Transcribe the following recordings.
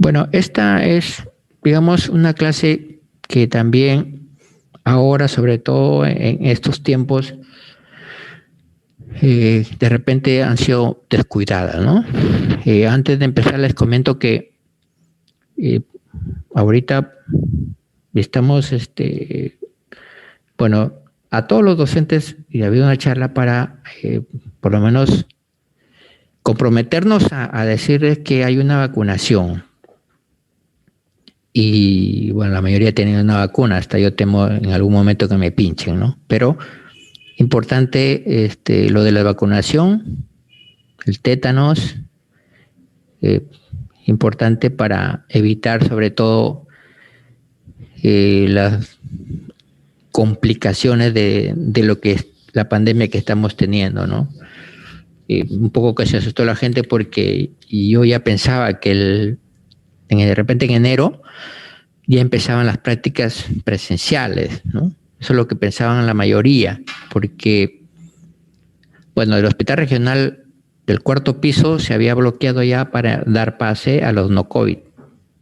Bueno, esta es, digamos, una clase que también ahora, sobre todo en estos tiempos, de repente han sido descuidadas, ¿no? Antes de empezar les comento que eh, ahorita estamos, bueno, a todos los docentes y ha habido una charla para, por lo menos, comprometernos a decirles que hay una vacunación. Y bueno, la mayoría tienen una vacuna, hasta yo temo en algún momento que me pinchen, ¿no? Pero importante lo de la vacunación, el tétanos, importante para evitar sobre todo las complicaciones de lo que es la pandemia que estamos teniendo, ¿no? Un poco que se asustó la gente porque yo ya pensaba que de repente en enero ya empezaban las prácticas presenciales, ¿no? Eso es lo que pensaban la mayoría, porque, bueno, el hospital regional del 4º piso se había bloqueado ya para dar pase a los no COVID,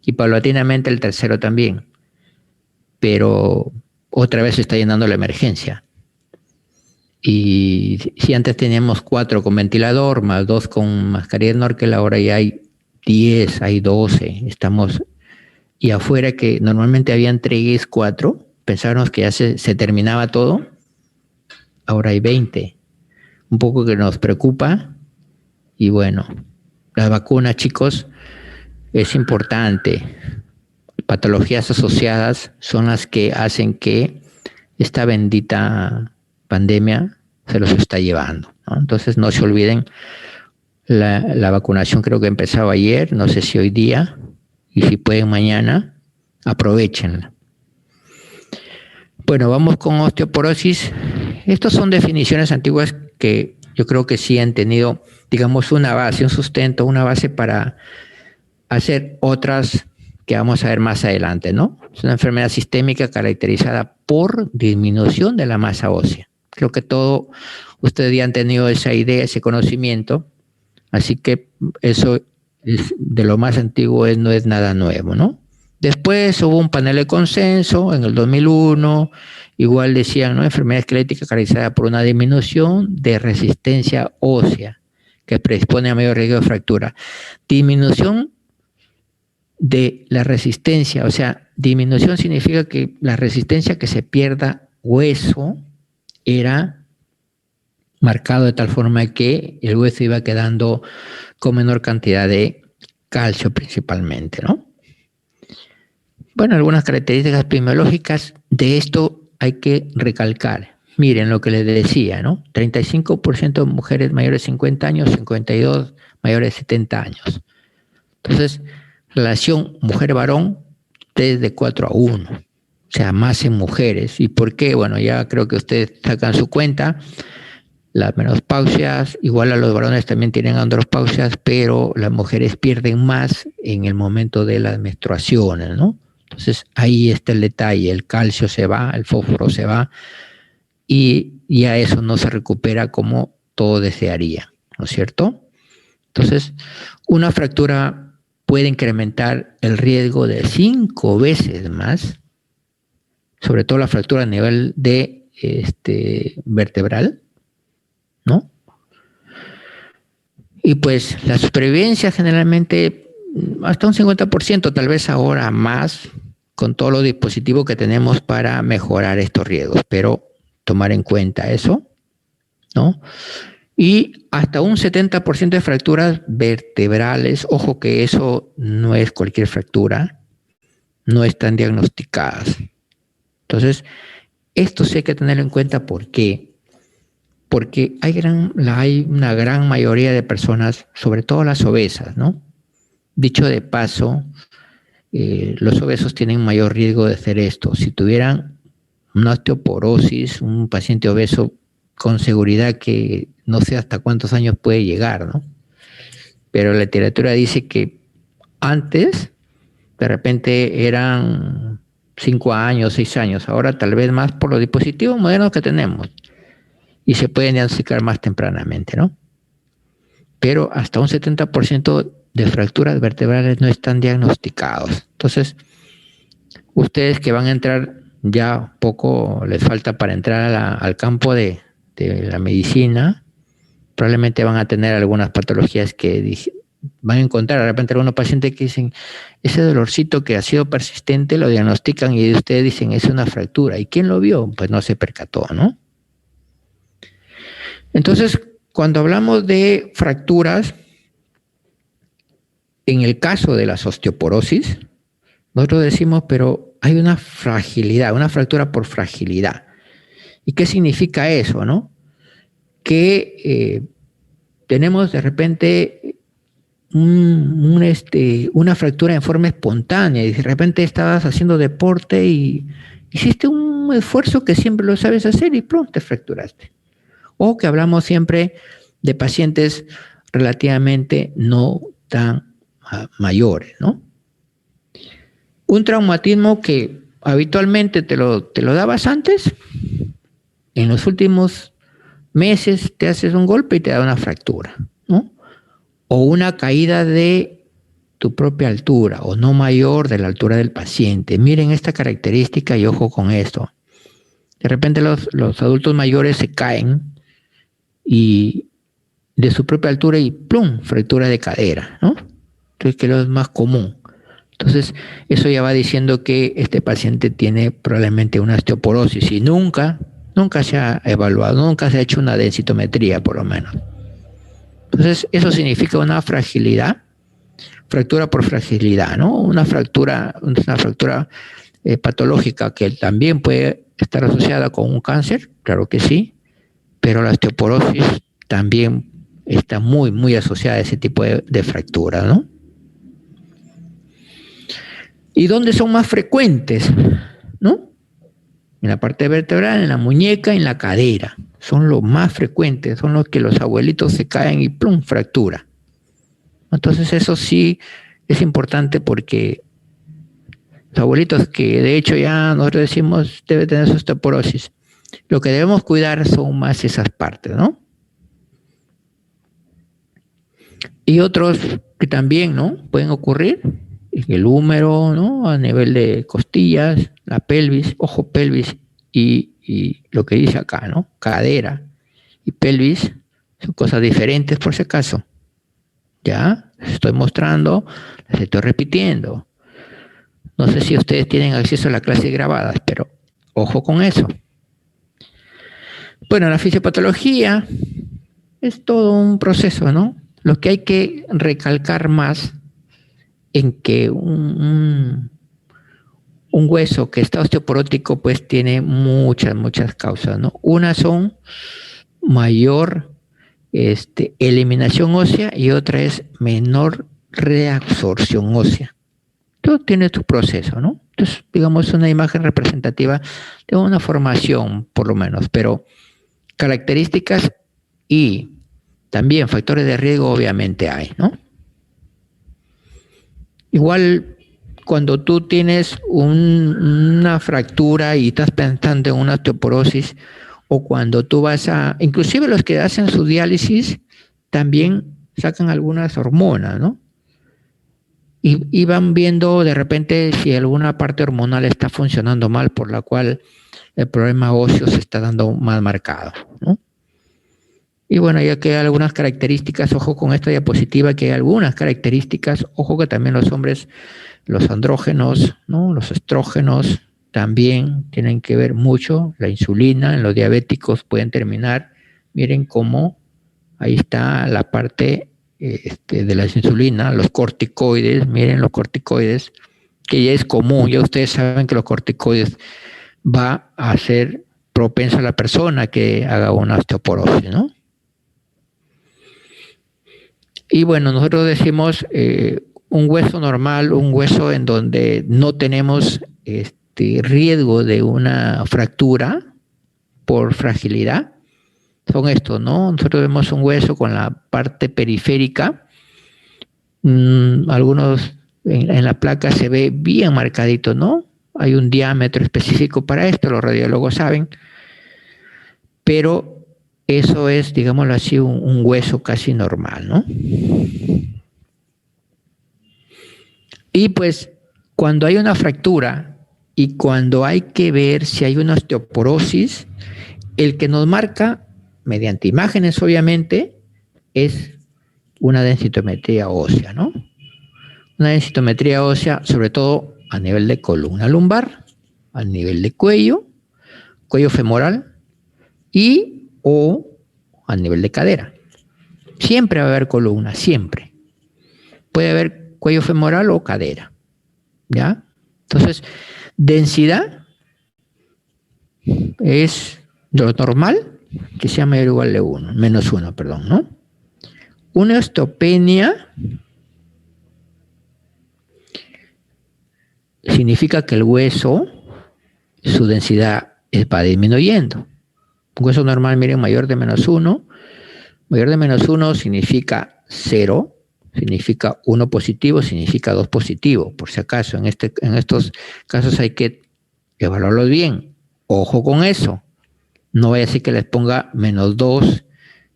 y paulatinamente el 3º también, pero otra vez se está llenando la emergencia. Y si antes teníamos 4 con ventilador, más 2 con mascarilla Snorkel, ahora ya hay 10, hay 12, estamos... Y afuera, que normalmente habían 3, 4, pensábamos que ya se terminaba todo, ahora hay 20. Un poco que nos preocupa. Y bueno, las vacunas, chicos, es importante. Patologías asociadas son las que hacen que esta bendita pandemia se los está llevando, ¿no? Entonces no se olviden, la vacunación creo que empezaba ayer, no sé si hoy día, y si pueden mañana, aprovechenla. Bueno, vamos con osteoporosis. Estas son definiciones antiguas que yo creo que sí han tenido, digamos, una base, un sustento, una base para hacer otras que vamos a ver más adelante, ¿no? Es una enfermedad sistémica caracterizada por disminución de la masa ósea. Creo que todos ustedes ya han tenido esa idea, ese conocimiento, así que eso es de lo más antiguo, no es nada nuevo, ¿no? Después hubo un panel de consenso en el 2001, igual decían, ¿no? Enfermedad esquelética caracterizada por una disminución de resistencia ósea que predispone a mayor riesgo de fractura. Disminución de la resistencia, o sea, disminución significa que la resistencia, que se pierda hueso, era marcado de tal forma que el hueso iba quedando con menor cantidad de calcio principalmente, ¿no? Bueno, algunas características epidemiológicas de esto hay que recalcar. Miren lo que les decía, ¿no? 35% de mujeres mayores de 50 años, 52 mayores de 70 años. Entonces, relación mujer-varón, 3 de 4 a 1. O sea, más en mujeres. ¿Y por qué? Bueno, ya creo que ustedes sacan su cuenta. Las menopausias, igual a los varones también tienen andropausias, pero las mujeres pierden más en el momento de las menstruaciones, ¿no? Entonces ahí está el detalle, el calcio se va, el fósforo se va, y ya eso no se recupera como todo desearía, ¿no es cierto? Entonces, una fractura puede incrementar el riesgo de 5 veces más, sobre todo la fractura a nivel de vertebral, ¿no? Y pues la supervivencia generalmente hasta un 50%, tal vez ahora más, con todos los dispositivos que tenemos para mejorar estos riesgos, pero tomar en cuenta eso, ¿no? Y hasta un 70% de fracturas vertebrales, ojo que eso no es cualquier fractura, no están diagnosticadas. Entonces, esto sí hay que tenerlo en cuenta. ¿Por qué? Porque hay una gran mayoría de personas, sobre todo las obesas, ¿no? Dicho de paso, los obesos tienen mayor riesgo de hacer esto. Si tuvieran una osteoporosis, un paciente obeso, con seguridad que no sé hasta cuántos años puede llegar, ¿no? Pero la literatura dice que antes, de repente, eran 5 años, 6 años, ahora tal vez más por los dispositivos modernos que tenemos. Y se pueden diagnosticar más tempranamente, ¿no? Pero hasta un 70% de fracturas vertebrales no están diagnosticados. Entonces, ustedes que van a entrar, ya poco les falta para entrar al campo de la medicina, probablemente van a tener algunas patologías que van a encontrar de repente algunos pacientes que dicen, ese dolorcito que ha sido persistente lo diagnostican y ustedes dicen, es una fractura. ¿Y quién lo vio? Pues no se percató, ¿no? Entonces, cuando hablamos de fracturas, en el caso de las osteoporosis, nosotros decimos, pero hay una fragilidad, una fractura por fragilidad. ¿Y qué significa eso, no? Que tenemos de repente una fractura en forma espontánea y de repente estabas haciendo deporte y hiciste un esfuerzo que siempre lo sabes hacer y ¡plum!, te fracturaste. O que hablamos siempre de pacientes relativamente no tan mayores, ¿no? Un traumatismo que habitualmente te lo dabas antes, en los últimos meses te haces un golpe y te da una fractura, ¿no? O una caída de tu propia altura o no mayor de la altura del paciente. Miren esta característica y ojo con esto. De repente los adultos mayores se caen y de su propia altura y ¡plum!, fractura de cadera, ¿no? Entonces, que es más común. Entonces, eso ya va diciendo que este paciente tiene probablemente una osteoporosis y nunca se ha evaluado, nunca se ha hecho una densitometría, por lo menos. Entonces, eso significa una fragilidad, fractura por fragilidad, ¿no? Una fractura patológica que también puede estar asociada con un cáncer, claro que sí, pero la osteoporosis también está muy, muy asociada a ese tipo de fractura, ¿no? ¿Y dónde son más frecuentes? ¿No? En la parte vertebral, en la muñeca, en la cadera. Son los más frecuentes, son los que los abuelitos se caen y ¡plum!, fractura. Entonces eso sí es importante porque los abuelitos que de hecho ya nosotros decimos debe tener su osteoporosis, lo que debemos cuidar son más esas partes, ¿no? Y otros que también, ¿no?, pueden ocurrir, el húmero, ¿no?, a nivel de costillas, la pelvis, ojo, pelvis y lo que dice acá, ¿no?, cadera y pelvis, son cosas diferentes por si acaso. Ya, les estoy mostrando, les estoy repitiendo. No sé si ustedes tienen acceso a las clases grabadas, pero ojo con eso. Bueno, la fisiopatología es todo un proceso, ¿no? Lo que hay que recalcar más en que un hueso que está osteoporótico pues tiene muchas causas, ¿no? Una son mayor eliminación ósea y otra es menor reabsorción ósea. Todo tiene su proceso, ¿no? Entonces, digamos, una imagen representativa de una formación, por lo menos, pero características y también factores de riesgo obviamente hay, ¿no? Igual cuando tú tienes una fractura y estás pensando en una osteoporosis, o cuando tú vas inclusive los que hacen su diálisis también sacan algunas hormonas, ¿no? Y van viendo de repente si alguna parte hormonal está funcionando mal, por la cual el problema óseo se está dando más marcado, ¿no? Y bueno, ya que hay algunas características, ojo con esta diapositiva, que hay algunas características, ojo que también los hombres, los andrógenos, ¿no?, los estrógenos también tienen que ver mucho, la insulina en los diabéticos pueden terminar, miren cómo ahí está la parte de la insulina, los corticoides, miren los corticoides, que ya es común, ya ustedes saben que los corticoides va a hacer propenso a la persona que haga una osteoporosis, ¿no? Y bueno, nosotros decimos un hueso normal, un hueso en donde no tenemos riesgo de una fractura por fragilidad, son estos, ¿no? Nosotros vemos un hueso con la parte periférica, algunos en la placa se ve bien marcadito, ¿no? Hay un diámetro específico para esto, los radiólogos saben, pero eso es, digámoslo así, un hueso casi normal, ¿no? Y pues cuando hay una fractura y cuando hay que ver si hay una osteoporosis, el que nos marca, mediante imágenes obviamente, es una densitometría ósea, ¿no? Una densitometría ósea, sobre todo a nivel de columna lumbar, a nivel de cuello femoral y o a nivel de cadera. Siempre va a haber columna, siempre. Puede haber cuello femoral o cadera, ¿ya? Entonces, densidad es lo normal, que sea mayor o igual de 1, menos 1, perdón, ¿no? Una osteopenia significa que el hueso, su densidad va disminuyendo. Un hueso normal, miren, mayor de menos 1. Mayor de menos 1 significa 0, significa 1 positivo, significa 2 positivo. Por si acaso, en estos casos hay que evaluarlos bien. Ojo con eso. No vaya a ser que les ponga menos 2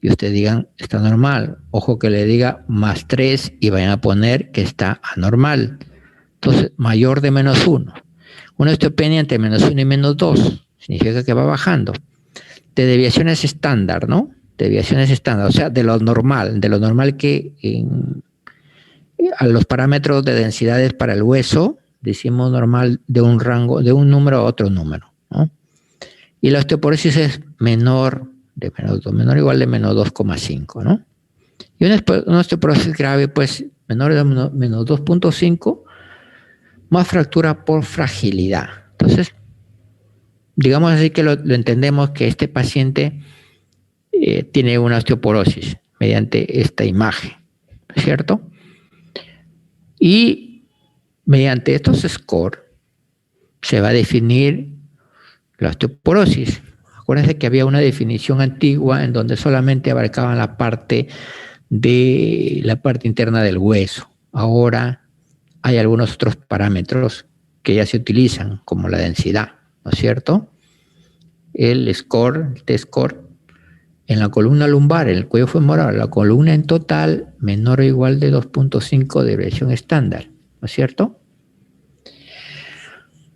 y ustedes digan está normal. Ojo que le diga más 3 y vayan a poner que está anormal. Entonces, mayor de menos 1. Una osteopenia entre menos 1 y menos 2 significa que va bajando. De deviaciones estándar, ¿no? Deviaciones estándar, o sea, de lo normal que a los parámetros de densidades para el hueso, decimos normal de un rango, de un número a otro número, ¿no? Y la osteoporosis es menor de menos 2, menor o igual de menos 2,5, ¿no? Y una osteoporosis grave, pues, menor de menos 2,5, más fractura por fragilidad. Entonces, digamos así que lo entendemos que este paciente tiene una osteoporosis mediante esta imagen, ¿cierto? Y mediante estos scores se va a definir la osteoporosis. Acuérdense que había una definición antigua en donde solamente abarcaban la parte interna del hueso. Ahora hay algunos otros parámetros que ya se utilizan, como la densidad, ¿no es cierto? El T-score, en la columna lumbar, en el cuello femoral, la columna en total menor o igual de 2,5 de deviación estándar, ¿no es cierto?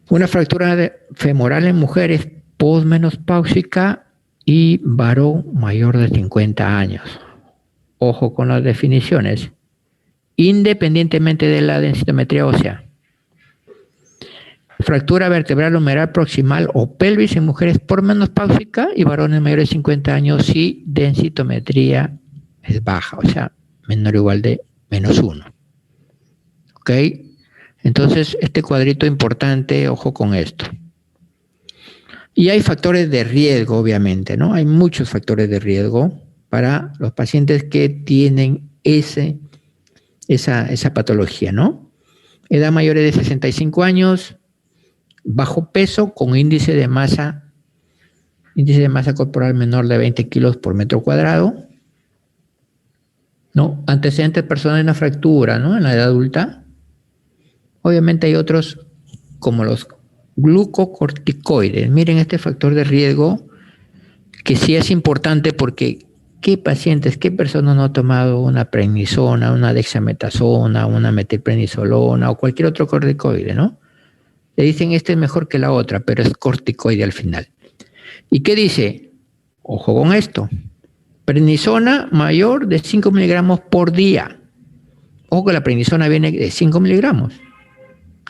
Una fractura femoral en mujeres posmenopáusica y varón mayor de 50 años. Ojo con las definiciones. Independientemente de la densitometría ósea. Fractura vertebral humeral proximal o pelvis en mujeres por menopáusica y varones mayores de 50 años si densitometría es baja, o sea, menor o igual de menos 1. ¿Ok? Entonces, este cuadrito importante, ojo con esto. Y hay factores de riesgo, obviamente, ¿no? Hay muchos factores de riesgo para los pacientes que tienen esa patología, ¿no? Edad mayor de 65 años, bajo peso con índice de masa corporal menor de 20 kilos por metro cuadrado, ¿no? Antecedentes personales de una fractura, ¿no? En la edad adulta. Obviamente hay otros como los glucocorticoides. Miren este factor de riesgo que sí es importante porque ¿qué pacientes, qué personas no han tomado una prednisona, una dexametasona, una metilprednisolona o cualquier otro corticoide, ¿no? Le dicen este es mejor que la otra, pero es corticoide al final. ¿Y qué dice? Ojo con esto. Prednisona mayor de 5 miligramos por día. Ojo que la prednisona viene de 5 miligramos,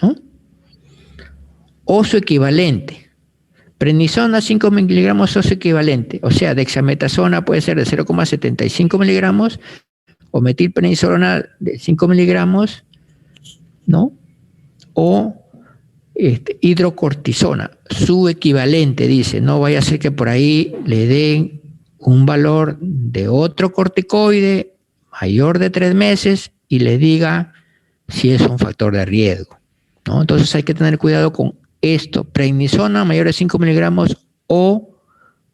¿no? O su equivalente. Prednisona 5 miligramos o su equivalente. O sea, dexametasona puede ser de 0,75 miligramos o metilprednisolona de 5 miligramos, ¿no? O hidrocortisona, su equivalente, dice, no vaya a ser que por ahí le den un valor de otro corticoide mayor de 3 meses y le diga si es un factor de riesgo, ¿no? Entonces hay que tener cuidado con esto, prednisona mayor de 5 miligramos o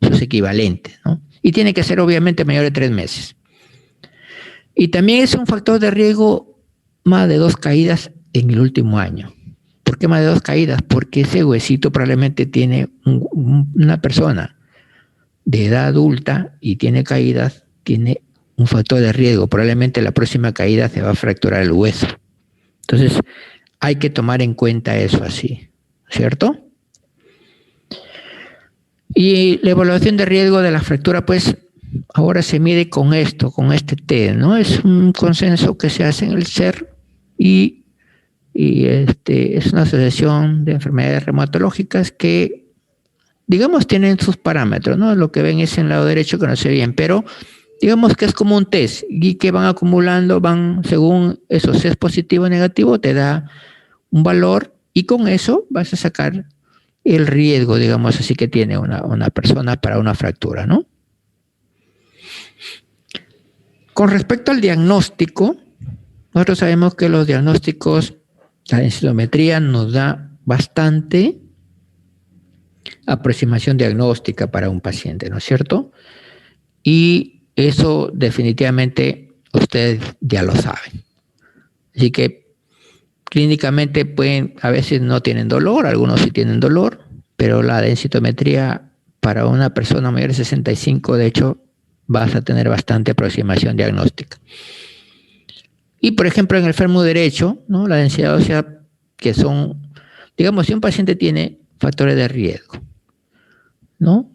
sus equivalentes, ¿no? Y tiene que ser obviamente mayor de 3 meses. Y también es un factor de riesgo más de 2 caídas en el último año. ¿Por qué más de 2 caídas? Porque ese huesito probablemente tiene una persona de edad adulta y tiene caídas, tiene un factor de riesgo. Probablemente la próxima caída se va a fracturar el hueso. Entonces, hay que tomar en cuenta eso así, ¿cierto? Y la evaluación de riesgo de la fractura, pues ahora se mide con esto, con este test, ¿no? Es un consenso que se hace en el SER y es una asociación de enfermedades reumatológicas que, digamos, tienen sus parámetros, ¿no? Lo que ven es en el lado derecho que no se ve bien, pero digamos que es como un test y que van acumulando, van según eso, si es positivo o negativo, te da un valor y con eso vas a sacar el riesgo, digamos así, que tiene una persona para una fractura, ¿no? Con respecto al diagnóstico, nosotros sabemos que los diagnósticos, la densitometría nos da bastante aproximación diagnóstica para un paciente, ¿no es cierto? Y eso definitivamente ustedes ya lo saben. Así que clínicamente a veces no tienen dolor, algunos sí tienen dolor, pero la densitometría para una persona mayor de 65, de hecho, vas a tener bastante aproximación diagnóstica. Y, por ejemplo, en el fémur derecho, ¿no? La densidad ósea, que son, digamos, si un paciente tiene factores de riesgo, ¿no?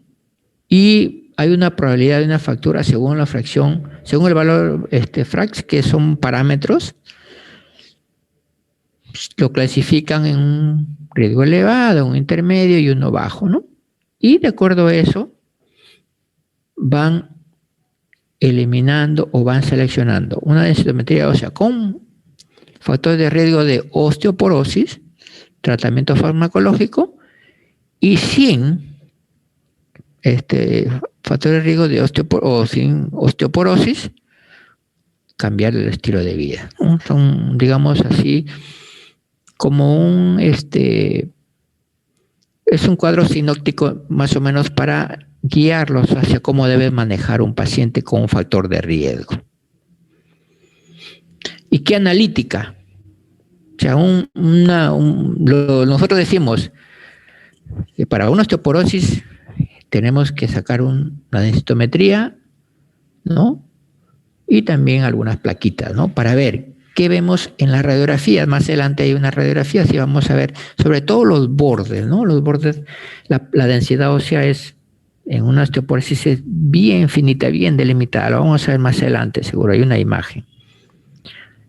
Y hay una probabilidad de una fractura según la fracción, según el valor frax, que son parámetros, lo clasifican en un riesgo elevado, un intermedio y uno bajo, ¿no? Y de acuerdo a eso, van eliminando o van seleccionando una densitometría ósea con factores de riesgo de osteoporosis, tratamiento farmacológico, y sin factores de riesgo de sin osteoporosis, cambiar el estilo de vida, ¿no? Son, digamos así, como es un cuadro sinóptico más o menos para guiarlos hacia cómo debe manejar un paciente con un factor de riesgo. ¿Y qué analítica? O sea, nosotros decimos que para una osteoporosis tenemos que sacar una densitometría, ¿no? Y también algunas plaquitas, ¿no? Para ver qué vemos en las radiografías. Más adelante hay una radiografía, sí vamos a ver sobre todo los bordes, ¿no? Los bordes, la densidad ósea en una osteoporosis es bien finita, bien delimitada. Lo vamos a ver más adelante, seguro, hay una imagen.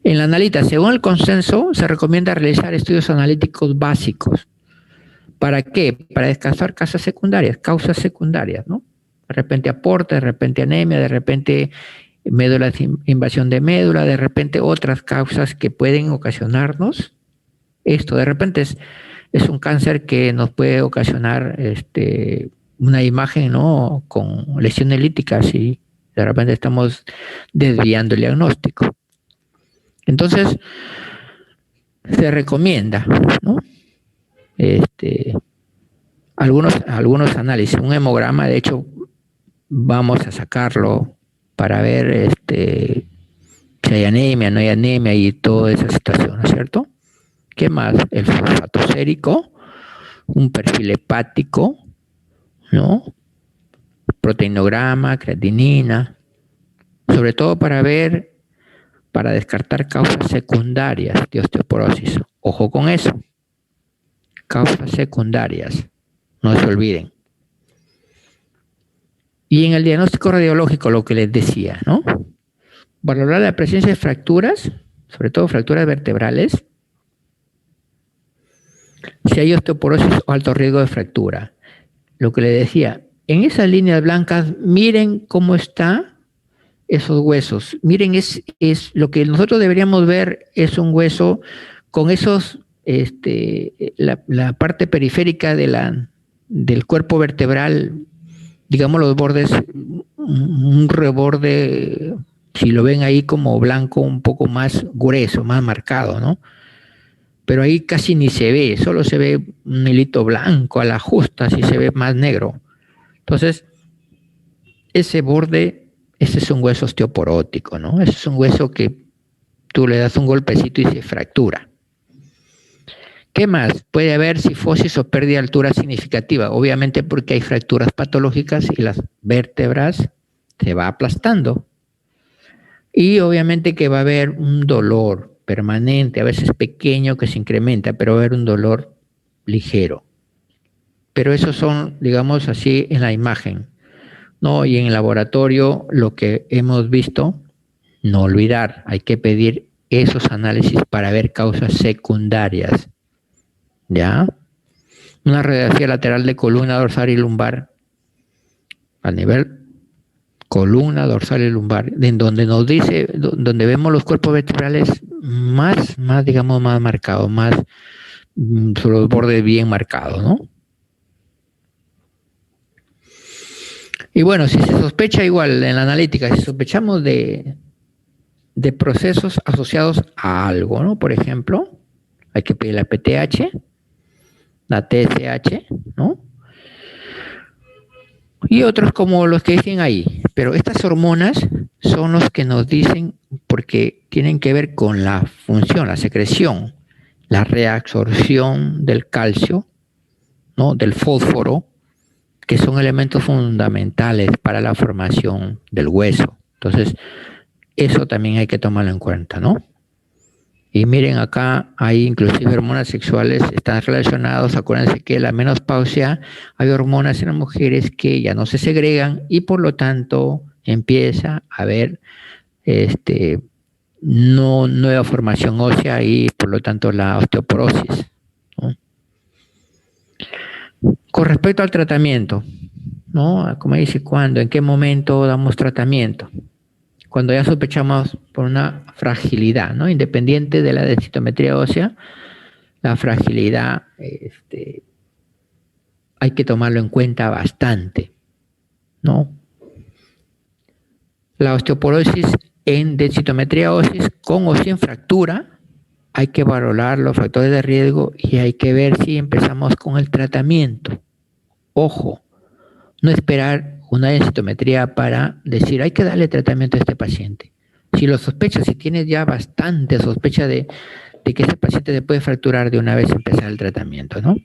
En la analítica, según el consenso, se recomienda realizar estudios analíticos básicos. ¿Para qué? Para descansar causas secundarias, ¿no? De repente aporte, de repente anemia, de repente invasión de médula, de repente otras causas que pueden ocasionarnos esto. De repente es un cáncer que nos puede ocasionar una imagen, ¿no? Con lesiones líticas y de repente estamos desviando el diagnóstico. Entonces, se recomienda, ¿no? Algunos análisis, un hemograma, de hecho, vamos a sacarlo para ver si hay anemia, no hay anemia y toda esa situación, ¿no es cierto? ¿Qué más? El fosfato sérico, un perfil hepático, ¿no? Proteinograma, creatinina, sobre todo para descartar causas secundarias de osteoporosis. Ojo con eso. Causas secundarias, no se olviden. Y en el diagnóstico radiológico, lo que les decía, ¿no? Valorar la presencia de fracturas, sobre todo fracturas vertebrales, si hay osteoporosis o alto riesgo de fractura. Lo que les decía, en esas líneas blancas, miren cómo están esos huesos. Miren, es lo que nosotros deberíamos ver es un hueso con esos, la parte periférica del cuerpo vertebral, digamos los bordes, un reborde, si lo ven ahí como blanco, un poco más grueso, más marcado, ¿no? Pero ahí casi ni se ve, solo se ve un hilito blanco a la justa, así se ve más negro. Entonces, ese borde, ese es un hueso osteoporótico, ¿no? Ese es un hueso que tú le das un golpecito y se fractura. ¿Qué más? Puede haber cifosis o pérdida de altura significativa, obviamente porque hay fracturas patológicas y las vértebras se va aplastando. Y obviamente que va a haber un dolor, permanente, a veces pequeño, que se incrementa, pero va a haber un dolor ligero. Pero esos son, digamos así, en la imagen, ¿no? Y en el laboratorio, lo que hemos visto, no olvidar, hay que pedir esos análisis para ver causas secundarias, ¿ya? Una radiografía lateral de columna dorsal y lumbar a nivel columna dorsal y lumbar, en donde nos dice, donde vemos los cuerpos vertebrales más digamos, más marcados, más sobre los bordes bien marcados, ¿no? Y bueno, si se sospecha igual en la analítica, si sospechamos de procesos asociados a algo, ¿no? Por ejemplo, hay que pedir la PTH, la TSH, ¿no? Y otros como los que dicen ahí. Pero estas hormonas son los que nos dicen, porque tienen que ver con la función, la secreción, la reabsorción del calcio, ¿no? Del fósforo, que son elementos fundamentales para la formación del hueso. Entonces, eso también hay que tomarlo en cuenta, ¿no? Y miren, acá hay inclusive hormonas sexuales, están relacionados. Acuérdense que la menopausia, hay hormonas en las mujeres que ya no se segregan y por lo tanto empieza a haber nueva formación ósea y por lo tanto la osteoporosis, ¿no? Con respecto al tratamiento, ¿no? Como dice, ¿cuándo? ¿En qué momento damos tratamiento? Cuando ya sospechamos por una fragilidad, ¿no? Independiente de la densitometría ósea, la fragilidad hay que tomarlo en cuenta bastante, ¿no? La osteoporosis en densitometría ósea con o sin fractura, hay que valorar los factores de riesgo y hay que ver si empezamos con el tratamiento. Ojo, no esperar una densitometría para decir hay que darle tratamiento a este paciente. Si lo sospechas, si tienes ya bastante sospecha de que ese paciente se puede fracturar, de una vez empezar el tratamiento, ¿no?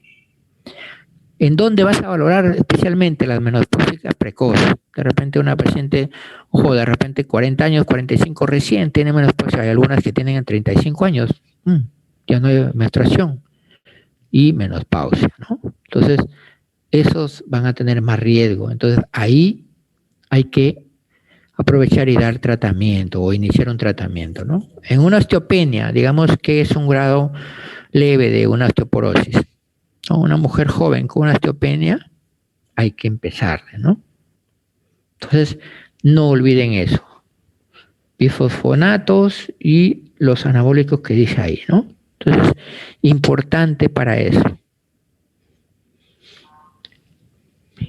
¿En dónde vas a valorar especialmente las menopáusicas precoces? De repente una paciente, ojo, de repente 40 años, 45 recién tiene menopausia. Hay algunas que tienen 35 años, ya no hay menstruación y menopausia, ¿no? Entonces, esos van a tener más riesgo. Entonces, ahí hay que aprovechar y dar tratamiento o iniciar un tratamiento, ¿no? En una osteopenia, digamos que es un grado leve de una osteoporosis, ¿no? Una mujer joven con una osteopenia, hay que empezarle, ¿no? Entonces, no olviden eso. Bifosfonatos y los anabólicos que dice ahí, ¿no? Entonces, importante para eso.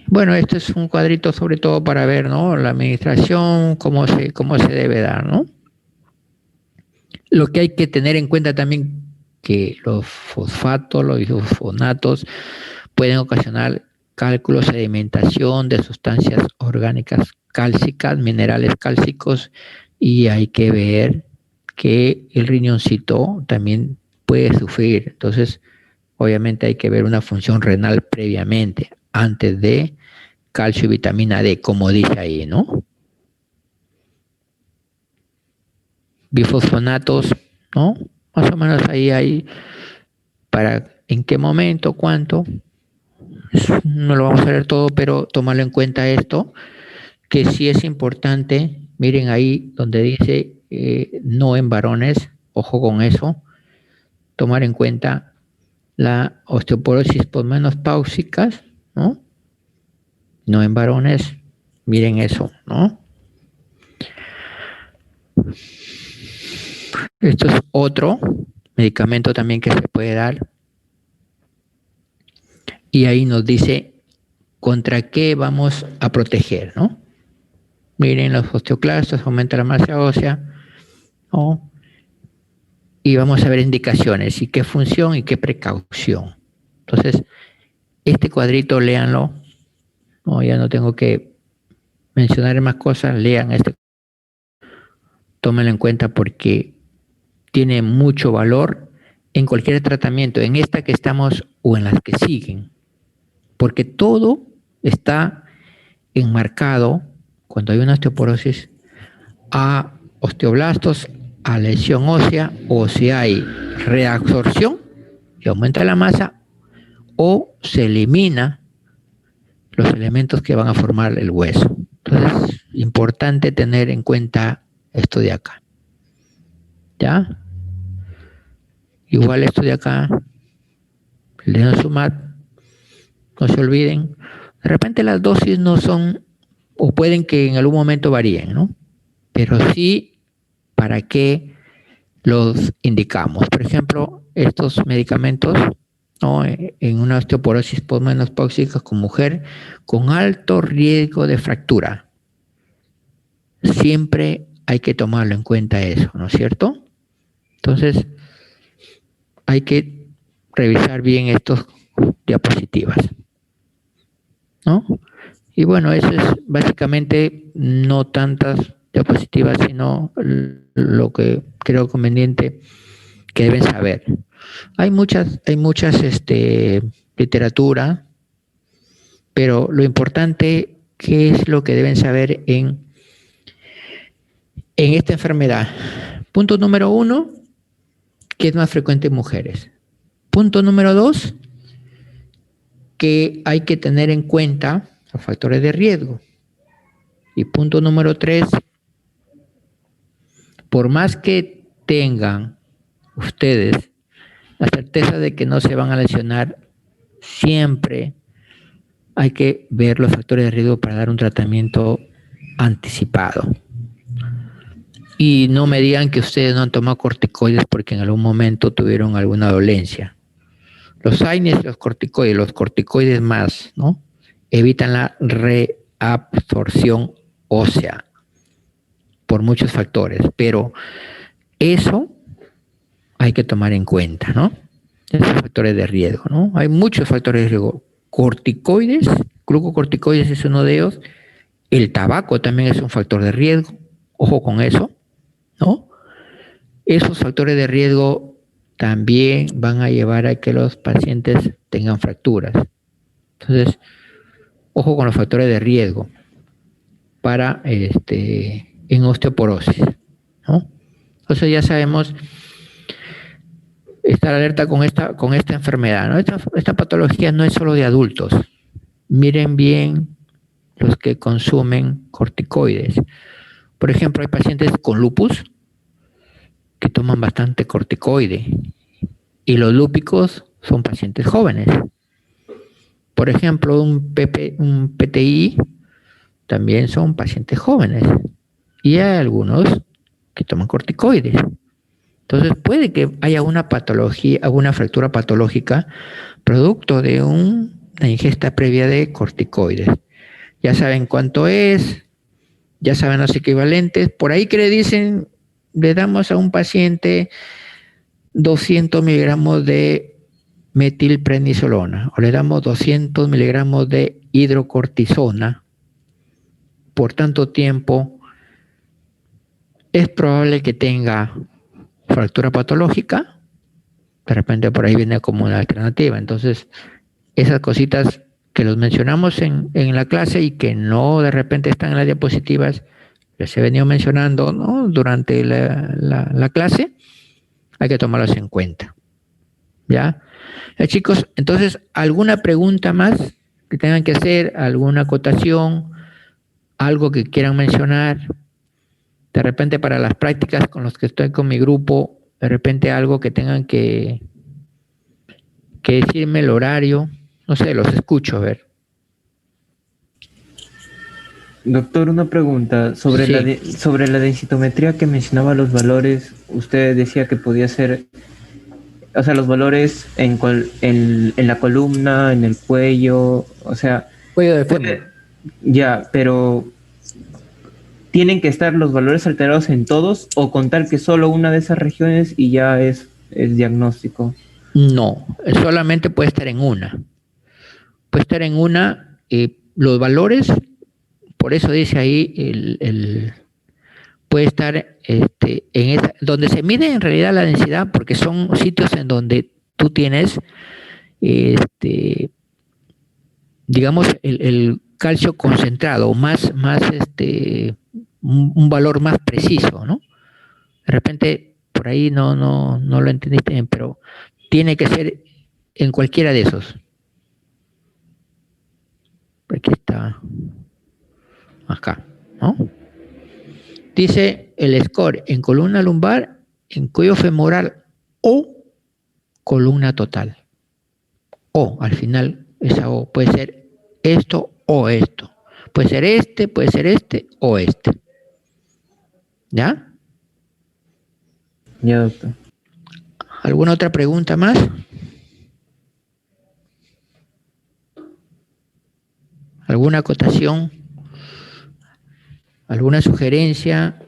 Bueno, este es un cuadrito sobre todo para ver, ¿no? La administración, cómo se debe dar, ¿no? Lo que hay que tener en cuenta también que los fosfatos, los bifosfonatos pueden ocasionar cálculos, sedimentación de sustancias orgánicas cálcicas, minerales cálcicos, y hay que ver que el riñoncito también puede sufrir. Entonces, obviamente hay que ver una función renal previamente, antes de calcio y vitamina D, como dice ahí, ¿no? Bifosfonatos, ¿no? Más o menos ahí hay para en qué momento, cuánto. No lo vamos a ver todo, pero tomarlo en cuenta esto, que sí es importante. Miren ahí donde dice no en varones, ojo con eso, tomar en cuenta la osteoporosis posmenopáusicas, ¿no? No en varones, miren eso, ¿no? Esto es otro medicamento también que se puede dar. Y ahí nos dice contra qué vamos a proteger, ¿no? Miren, los osteoclastos, aumenta la masa ósea, ¿no? Y vamos a ver indicaciones y qué función y qué precaución. Entonces, este cuadrito léanlo, ¿no? Ya no tengo que mencionar más cosas, lean este, tómenlo en cuenta porque tiene mucho valor en cualquier tratamiento, en esta que estamos o en las que siguen, porque todo está enmarcado cuando hay una osteoporosis a osteoblastos, a lesión ósea, o si hay reabsorción y aumenta la masa, o se elimina los elementos que van a formar el hueso. Entonces, importante tener en cuenta esto de acá. ¿Ya? Igual esto de acá, el denosumab, no se olviden. De repente las dosis no son, o pueden que en algún momento varíen, ¿no? Pero sí, ¿para qué los indicamos? Por ejemplo, estos medicamentos, ¿no? En una osteoporosis posmenopáusica con mujer con alto riesgo de fractura. Siempre hay que tomarlo en cuenta eso, ¿no es cierto? Entonces, hay que revisar bien estas diapositivas, ¿no? Y bueno, eso es básicamente no tantas diapositivas, sino lo que creo conveniente que deben saber. Hay muchas literatura, pero lo importante, ¿qué es lo que deben saber en esta enfermedad? Punto número 1, que es más frecuente en mujeres. Punto número 2, que hay que tener en cuenta los factores de riesgo. Y punto número 3, por más que tengan ustedes la certeza de que no se van a lesionar, siempre hay que ver los factores de riesgo para dar un tratamiento anticipado. Y no me digan que ustedes no han tomado corticoides porque en algún momento tuvieron alguna dolencia. Los AINES, los corticoides más, ¿no? Evitan la reabsorción ósea por muchos factores, pero eso hay que tomar en cuenta, ¿no? Esos factores de riesgo, ¿no? Hay muchos factores de riesgo. Corticoides, glucocorticoides es uno de ellos. El tabaco también es un factor de riesgo. Ojo con eso, ¿no? Esos factores de riesgo también van a llevar a que los pacientes tengan fracturas. Entonces, ojo con los factores de riesgo para en osteoporosis, ¿no? Entonces ya sabemos estar alerta con esta enfermedad, ¿no? Esta patología no es solo de adultos. Miren bien los que consumen corticoides. Por ejemplo, hay pacientes con lupus que toman bastante corticoide y los lúpicos son pacientes jóvenes. Por ejemplo, un PTI también son pacientes jóvenes y hay algunos que toman corticoides. Entonces puede que haya una patología, alguna fractura patológica producto de una ingesta previa de corticoides. Ya saben cuánto es, ya saben los equivalentes. Por ahí que le dicen, le damos a un paciente 200 miligramos de metilprednisolona o le damos 200 miligramos de hidrocortisona por tanto tiempo, es probable que tenga fractura patológica. De repente por ahí viene como una alternativa. Entonces, esas cositas que los mencionamos en la clase y que no de repente están en las diapositivas, les he venido mencionando, ¿no? Durante la clase, hay que tomarlos en cuenta. ¿Ya? Chicos, entonces, ¿alguna pregunta más que tengan que hacer? ¿Alguna acotación? ¿Algo que quieran mencionar? De repente para las prácticas con los que estoy con mi grupo, de repente algo que tengan que decirme el horario. No sé, los escucho, a ver. Doctor, una pregunta sobre, sí. Sobre la densitometría que mencionaba los valores. Usted decía que podía ser, o sea, los valores en la columna, en el cuello, o sea, Cuello de fémur. Ya, pero ¿tienen que estar los valores alterados en todos o con tal que solo una de esas regiones y ya es diagnóstico? No, solamente puede estar en una. Puede estar en una, los valores, por eso dice ahí, puede estar donde se mide en realidad la densidad, porque son sitios en donde tú tienes, digamos, el calcio concentrado, un valor más preciso, ¿no? De repente, por ahí no lo entendiste bien, pero tiene que ser en cualquiera de esos. Aquí está, acá, ¿no? Dice el score en columna lumbar, en cuello femoral o columna total. O, al final, esa O puede ser esto o esto. Puede ser este o este. ¿Ya? Ya, doctor. ¿Alguna otra pregunta más? ¿Alguna acotación? ¿Alguna sugerencia?